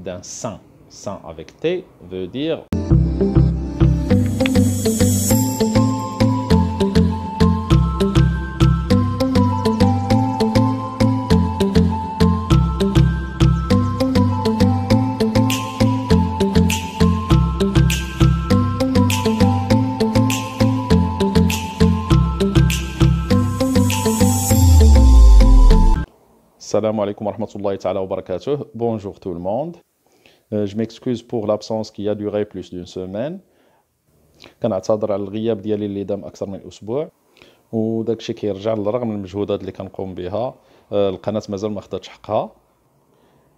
d'un saint. Saint avec T veut dire Salam alaikum wa rahmatullahi ta'ala wa barakatuh. Bonjour tout le monde. Je m'excuse pour l'absence qui a duré plus d'une semaine. كنعتذر على الغياب ديالي اللي دام اكثر من اسبوع وداك الشيء كيرجع للرغم من المجهودات اللي كنقوم بها. القناه مازال ما خداتش حقها.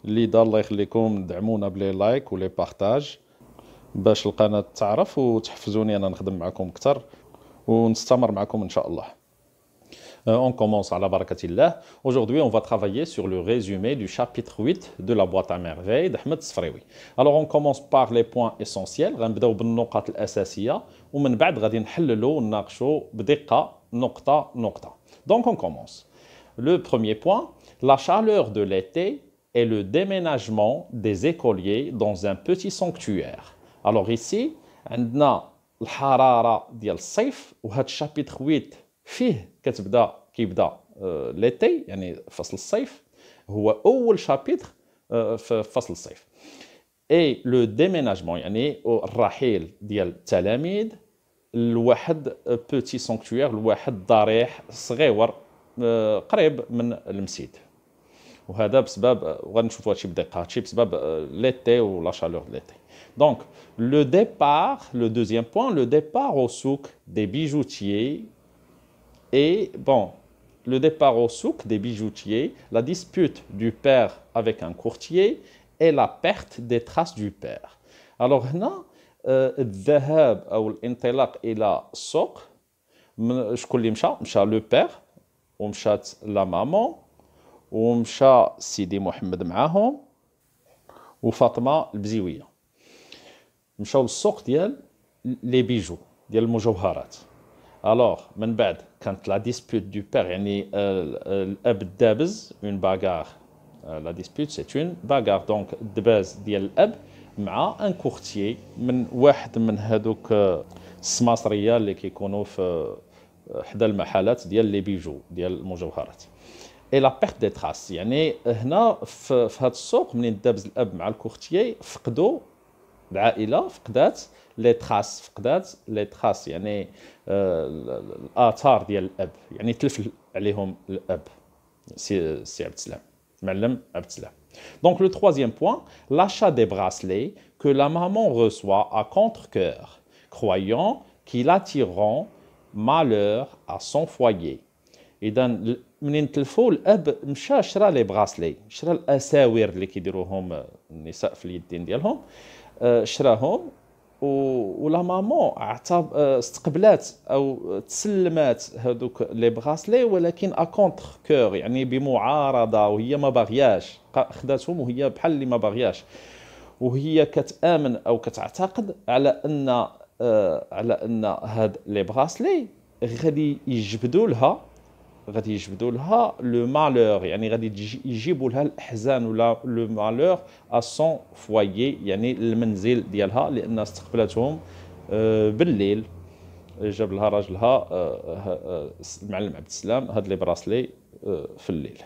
اللي دار الله يخليكم دعمونا بلي لايك ولي بارطاج باش القناه تعرف وتحفزوني انا نخدم معكم اكثر ونستمر معكم ان شاء الله. On commence à la barakatillah. Aujourd'hui, on va travailler sur le résumé du chapitre 8 de la boîte à merveilles d'Ahmed Sfraoui. Alors, on commence par les points essentiels. غنبداو بالنقاط الأساسية ومن بعد غادي نحللو ونناقشو بدقة نقطة نقطة. Donc, on commence. Le premier point, la chaleur de l'été et le déménagement des écoliers dans un petit sanctuaire. Alors ici, عندنا الحرارة ديال الصيف وهذا الشابيتر 8 فيه كيبدا ليتي يعني فصل الصيف هو اول شابيتر في فصل الصيف. اي لو ديميناجمون يعني الرحيل ديال التلاميذ لواحد بوتي سانكتوير لواحد ضريح صغيور قريب من المسجد. وهذا بسبب وغنشوفوا هادشي بدقه هادشي بسبب ليتي ولا شالور ليتي. Donc le départ, le deuxième point, le départ au souk des bijoutiers. Et bon, le départ au souk des bijoutiers, la dispute du père avec un courtier et la perte des traces du père. Alors هنا الذهاب أو الانطلاق إلى السوق شكون اللي مشى لو بير ومشات لا مامون ومشى سيدي محمد معاهم وفاطمة البزيوية مشاو للسوق ديال لي بيجو ديال المجوهرات. Alors, من بعد كانت la dispute du père يعني الأب الدابز une bagarre. La dispute c'est une bagarre. Donc الدباز ديال الأب مع un courtier من واحد من هذوك السماسرية اللي كيكونوا في حدا المحلات ديال لي بيجو ديال المجوهرات. Et la perte des traces يعني هنا في هذا السوق منين دابز الأب مع الكورتيي فقدوا العائلة فقدات لي تراس فقدات لي تراس يعني الآثار ديال الأب يعني تلف عليهم الأب سي عبد السلام معلم عبد السلام. Donc le troisième point, l'achat des bracelets que la maman reçoit à contre-cœur, croyant qu'ils attireront malheur à son foyer. إذا منين تلفوا الأب مشى شرا لي براسلي شرا الأساور اللي كيديروهم النساء في اليدين ديالهم شراهم ولا مامون استقبلات او تسلمات هذوك لي براسلي ولكن ا كونتر كور يعني بمعارضه وهي ما باغياش خداتهم وهي بحال اللي ما باغياش وهي كتامن او كتعتقد على ان هاد لي براسلي غادي يجبدوا لها لو مالور يعني غادي يجيبوا لها الاحزان ولا لو مالور ا سون فوايي يعني المنزل ديالها لان استقبلتهم بالليل جاب لها راجلها المعلم عبد السلام هاد لي براسلي في الليل.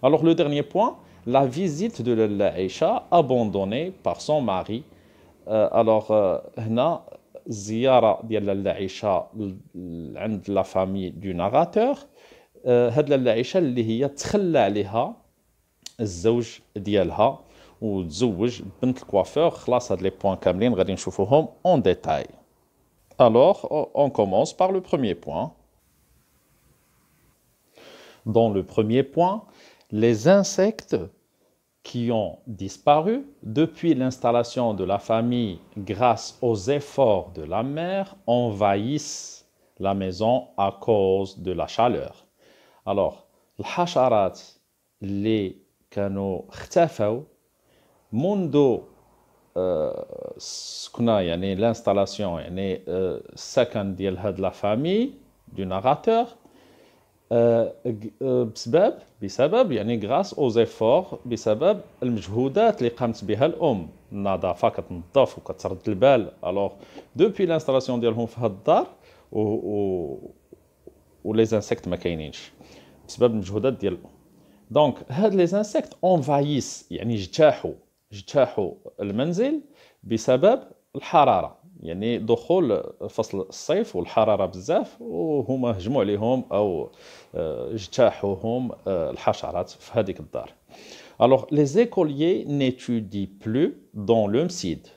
Alors le dernier point, la visite de Lalla Aïcha abandonnée par son mari. Alors هنا الزياره ديال لاله عائشه عند لا فامي دو ناراتور. هاد لاله عائشه اللي هي تخلى عليها الزوج ديالها وتزوج بنت الكوافور. خلاص هاد لي بوين كاملين غادي نشوفوهم اون ديتاي. Alors on commence par le premier point. Dans le premier point, les insectes qui ont disparu depuis l'installation de la famille grâce aux efforts de la mère envahissent la maison à cause de la chaleur. Alors, الحشرات اللي كانوا اختفوا منذ سكنا يعني l'installation يعني السكن ديال هاد لا فامي du narrateur بسبب يعني grâce aux efforts، بسبب المجهودات اللي قامت بها الأم، النظافة كتنظف وكترد البال. alors depuis l'installation ديالهم في هاد الدار و les insectes ما كاينينش بسبب المجهودات ديال الأم. دونك هاد les insectes envahissent يعني اجتاحوا المنزل بسبب الحرارة، يعني دخول فصل الصيف والحرارة بزاف وهما هجموا عليهم أو اجتاحوهم الحشرات في هذيك الدار. Alors les écoliers n'étudient plus dans le MSID،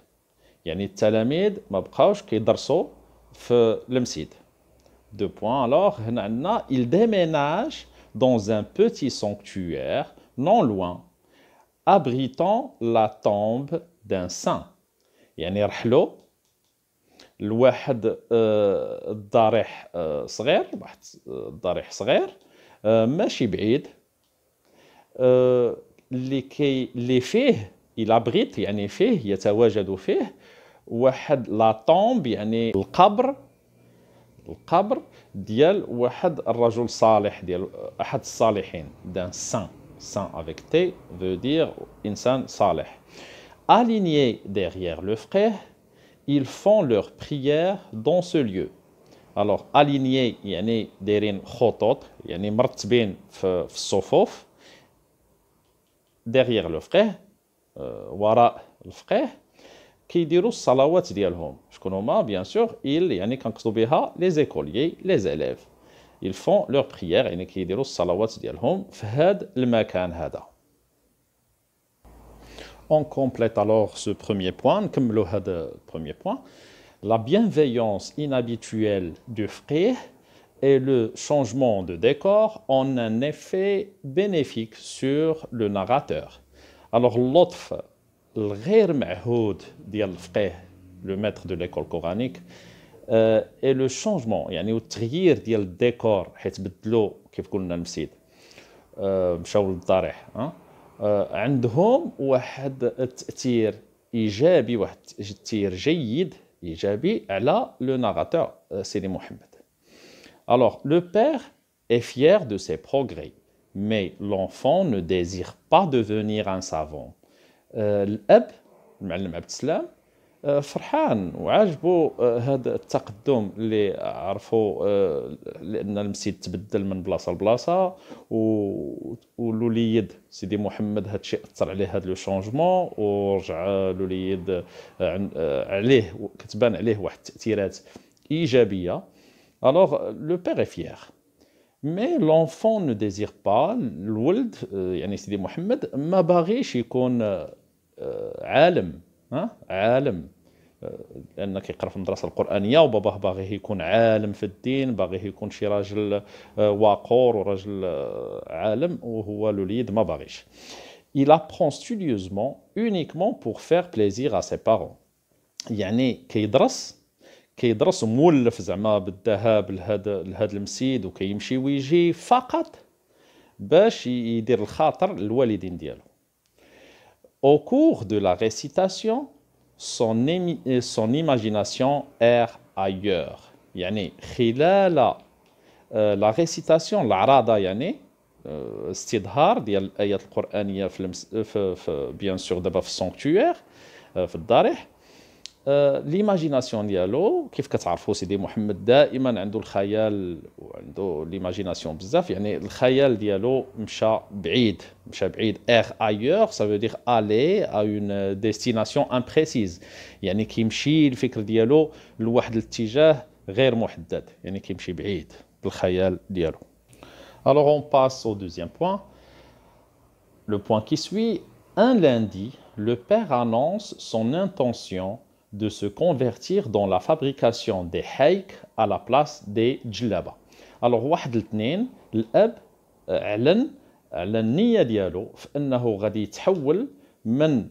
يعني التلاميذ ما بقاوش كيدرسوا في المسيد. Deux points. Alors هنا عندنا il déménage dans un petit sanctuaire non loin abritant la tombe d'un saint، يعني رحلوا لواحد الضريح صغير، واحد الضريح صغير ماشي بعيد اللي فيه يلابغيت يعني فيه يتواجد فيه واحد لا طومب يعني القبر ديال واحد الرجل صالح، ديال احد الصالحين، دان سان avec T veut dire انسان صالح. Alignés derrière le frère, ils font leur prière dans ce lieu. Alors alignés يعني دايرين خطوط يعني مرتبين في الصفوف. derrière le frère وراء الفقيه كيديروا الصلوات ديالهم. شكون هما؟ bien sûr ils يعني كنقصدوا بها les écoliers les élèves. ils font leur prière يعني كيديروا الصلوات ديالهم في هذا المكان هذا. On complète alors ce premier point. نكملوا هذا premier point. La bienveillance inhabituelle du frère et le changement de décor ont un effet bénéfique sur le narrateur. Alors اللطف الغير معهود ديال الفقيه le maître de l'école coranique et le changement يعني التغيير ديال الديكور حيت بدلوا كيف قلنا المسيد مشاو للضريح عندهم واحد التأثير إيجابي، واحد التأثير جيد إيجابي على le narrateur سيدي محمد. Alors le père est fier de ses progrès mais l'enfant ne désire pas devenir un savant. الأب المعلم عبد السلام فرحان وعاجبو هذا التقدم اللي عرفوا لأن المسيد تبدل من بلاصة لبلاصة والوليد سيدي محمد هذا الشيء أثر عليه هذا لو شونجمون ورجع الوليد عليه كتبان عليه واحد التأثيرات إيجابية. Alors le père est fier mais l'enfant ne désire pas. الولد يعني سيدي محمد ما باغيش يكون عالم عالم لأن كيقرا في المدرسة القرآنية وباباه باغيه يكون عالم في الدين، باغيه يكون شي راجل واقور وراجل عالم وهو الوليد ما باغيش. Il apprend studieusement uniquement pour faire plaisir à ses parents. يعني كيدرس مولف زعما بالذهاب لهذا المسيد وكيمشي ويجي فقط باش يدير الخاطر الوالدين ديالو. Au cours de la récitation, son imagination erre ailleurs. يعني خلال la récitation العراضة يعني استظهار ديال الآيات القرآنية في bien sûr دابا في السانكتوير في الضريح. ليماجيناسيون ديالو كيف كتعرفوا سيدي محمد دائما عنده الخيال وعنده ليماجيناسيون بزاف، يعني الخيال ديالو مشى بعيد ailleurs ça veut dire aller à une destination imprécise، يعني كيمشي الفكر ديالو لواحد الاتجاه غير محدد، يعني كيمشي بعيد بالخيال ديالو. Alors on passe au deuxième point. Le point qui suit, un lundi, le père annonce son intention de se convertir dans la fabrication des haïk à la place des djellaba. Alors واحد الاثنين الاب اعلن على النيه ديالو في انه غادي يتحول من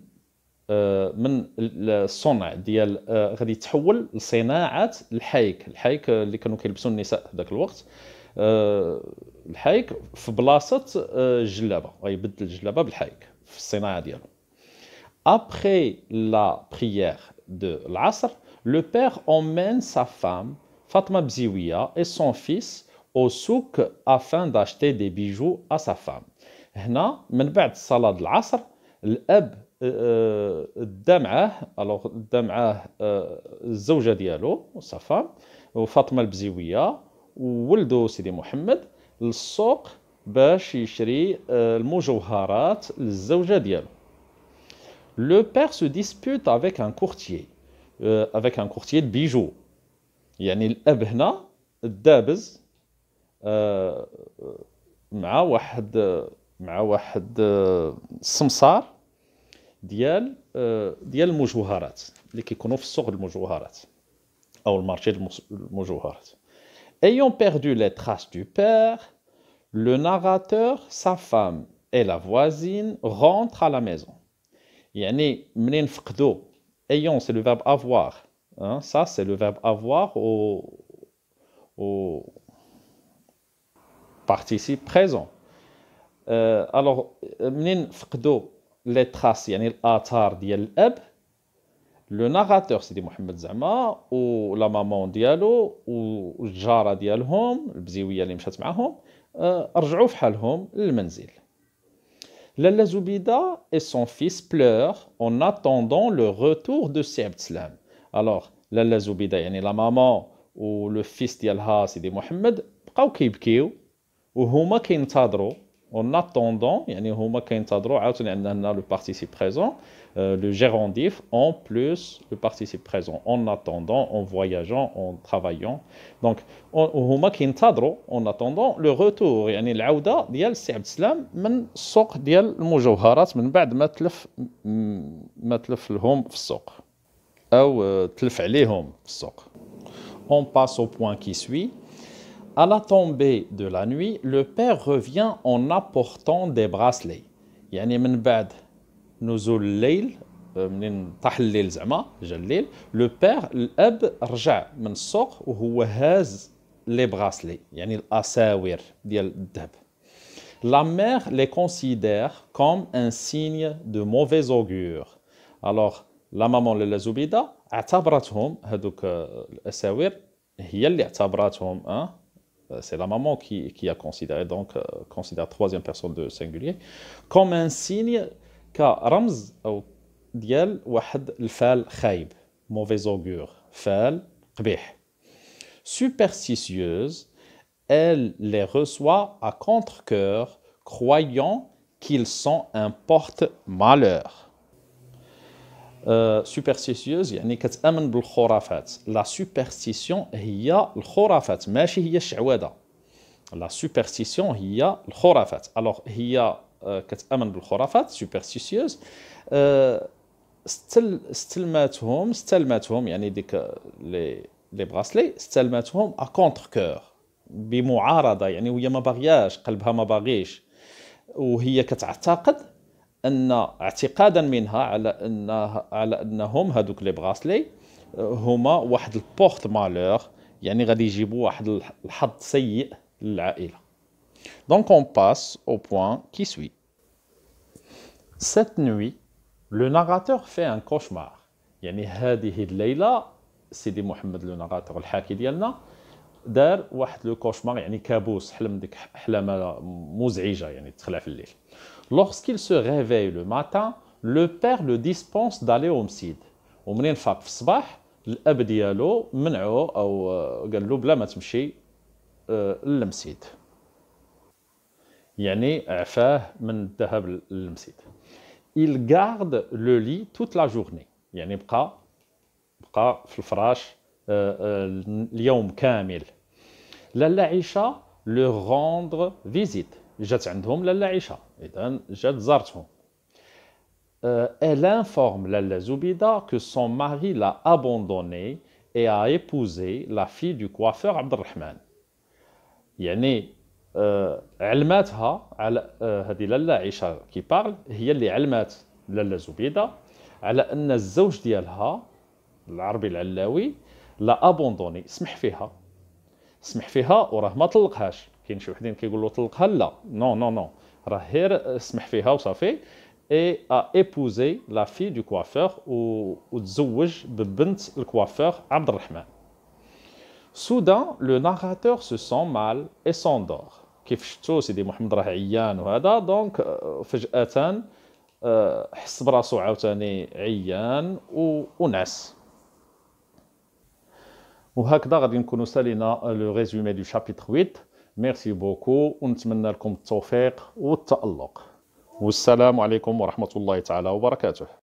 الصنع ديال غادي يتحول لصناعه الحايك اللي كانوا كيلبسوا النساء في ذاك الوقت. الحايك في بلاصه الجلابه، غيبدل الجلابه بالحايك في الصناعه ديالو. Après la prière de l'Asr, le père emmène sa femme, Fatma Bziouia, et son fils au souk afin d'acheter des bijoux à sa femme. هنا من بعد صلاة العصر الأب دا معاه الوغ دا معاه الزوجة ديالو sa femme وفاطمة البزيوية وولدو سيدي محمد للسوق باش يشري المجوهرات للزوجة ديالو. Le père se dispute avec un courtier de bijoux. يعني الأب هنا دابز مع واحد السمسار ديال المجوهرات اللي كيكونوا في السوق المجوهرات او المارشي المجوهرات. Ayant perdu les traces du père, le narrateur, sa femme et la voisine rentrent à la maison. يعني منين فقدوا ayant c'est le verbe avoir, hein, ça c'est le verbe avoir au participe présent. Alors منين فقدوا les traces يعني الآثار ديال الأب لو ناراتور سيدي محمد زعما ولا مامون ديالو والجاره ديالهم البزيويه اللي مشات معاهم رجعوا في حالهم للمنزل. لالا زبيده et son fils pleurent en attendant le retour de سي عبد السلام. alors لالا زبيده يعني لا مامون ولو فيس ديالها سيدي محمد بقاو كيبكيو وهما كينتظروا en attendant يعني هما كينتظروا عاوتاني عندنا هنا لو بارتيسيب بريزون le gérondif en plus le participe présent en attendant en voyageant en travaillant donc هما كينتظروا en attendant le retour يعني العوده ديال السي عبد السلام من السوق ديال المجوهرات من بعد ما تلف لهم في السوق او تلف عليهم في السوق. On passe au point qui suit. À la tombée de la nuit, le père revient en apportant des bracelets. يعني من بعد نزول الليل منين طاح الليل زعما جا الليل لو بير الاب رجع من السوق وهو هاز لي براسلي يعني الاساور ديال الذهب. La mère les considère comme un signe de mauvais augure. Alors la maman لالا زبيده اعتبرتهم هذوك الاساور هي اللي اعتبرتهم c'est la maman qui a considéré donc considère troisième personne de singulier comme un signe كرمز أو ديال واحد الفال خايب mauvais augure فال قبيح. Superstitieuse, elle les reçoit à contre-cœur croyant qu'ils sont un porte-malheur. superstitieuse يعني كتأمن بالخرافات. la superstition هي الخرافات ماشي هي الشعوذة. la superstition هي الخرافات. alors هي كتأمن بالخرافات superstitieuse استلمتهم يعني ديك لي براسلي استلمتهم à contre-cœur بمعارضة يعني وهي ما باغياش قلبها ما باغيش وهي كتعتقد ان اعتقادا منها على انهم هذوك لي براسلي هما واحد البورت مالور يعني غادي يجيبوا واحد الحظ سيء للعائله. Donc on passe au point qui suit. Cette nuit, le narrateur fait un cauchemar. يعني هذه الليله سيدي محمد لو ناراتور الحاكي ديالنا دار واحد لو كوشمار يعني كابوس حلم ديك حلمه مزعجه يعني تخلع في الليل. Lorsqu'il se réveille le matin, le père le dispense d'aller au مسجد. ومنين فاق في الصباح الاب ديالو منعو او قال له بلا ما تمشي للمسجد يعني عفاه من الذهاب للمسجد. Il garde le lit toute la journée يعني بقى في الفراش اليوم كامل. لالا عيشة le rendre visite جات عندهم لالا عيشة إذن جات زارتهم. Elle informe لالا زبيدة que son mari l'a abandonnée et a épousé la fille du coiffeur عبد الرحمن. يعني علماتها على هذه لالا عيشة كي بارل هي اللي علمات لالا زبيدة على أن الزوج ديالها العربي العلاوي لا ابوندوني سمح فيها وراه ما طلقهاش. كاين شي وحدين كيقولوا طلقها لا نو راه غير سمح فيها وصافي. اي ا ايبوزي لا في دو كوافور وتزوج ببنت الكوافور عبد الرحمن. Soudain, le narrateur se sent mal et s'endort. كيف شفتوا سيدي محمد راه عيان وهذا دونك فجأة حس براسو عاوتاني عيان ونعس. وهكذا غادي نكونوا سالينا لو ريزومي دو شابيتر 8. ميرسي بوكو ونتمنى لكم التوفيق والتألق، والسلام عليكم ورحمة الله تعالى وبركاته.